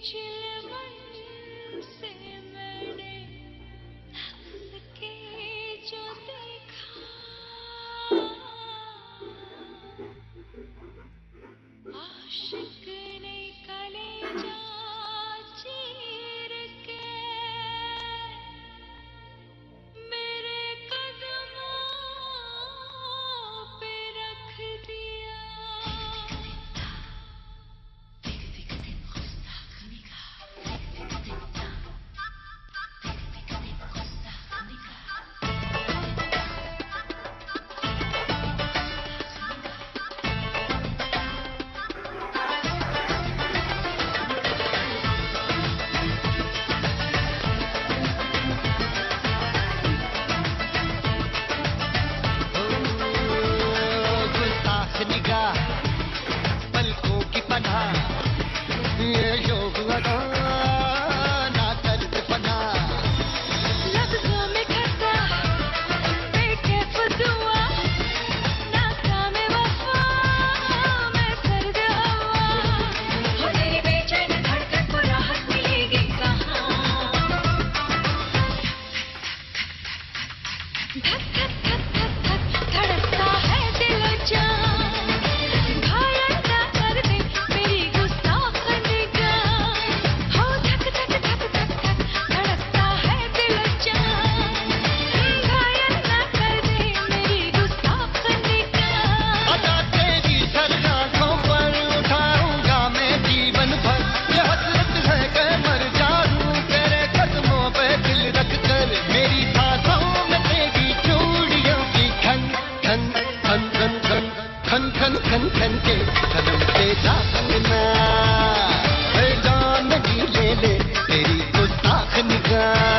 चिलमन से मैंने हंस के जो देखा, आशिक ने कलेजा चीर के मेरे कदमों पे रख दिया। निगाह पलकों की पनाह, ये शौक लगा ना दर्द पना। लफ्ज़ों में खता बेकैफ दुआ, नाकाम वफा मैं सर्द हवा। हो तेरी बेचैन धड़कन को राहत मिलेगी कहाँ? धक धक धक धक धक धड़कता है दिल और जान, घायल ना कर दे मेरी गुस्ताख निगाह। हो धक धक धक धक धक धड़कता है दिल और जान, घायल ना कर दे मेरी गुस्ताख निगाह। अदा तेरी सरगाहों पर उठाऊंगा मैं जीवन भर, ये हसरत है कि मर जाऊं तेरे कदमों पे दिल रख कर। मेरी सांसों में तेरी चूड़ियों की खन खन खन खन खन खन खन खन खन के कदम से जाना, जान जी ले ले तेरी गुस्ताख निगाह।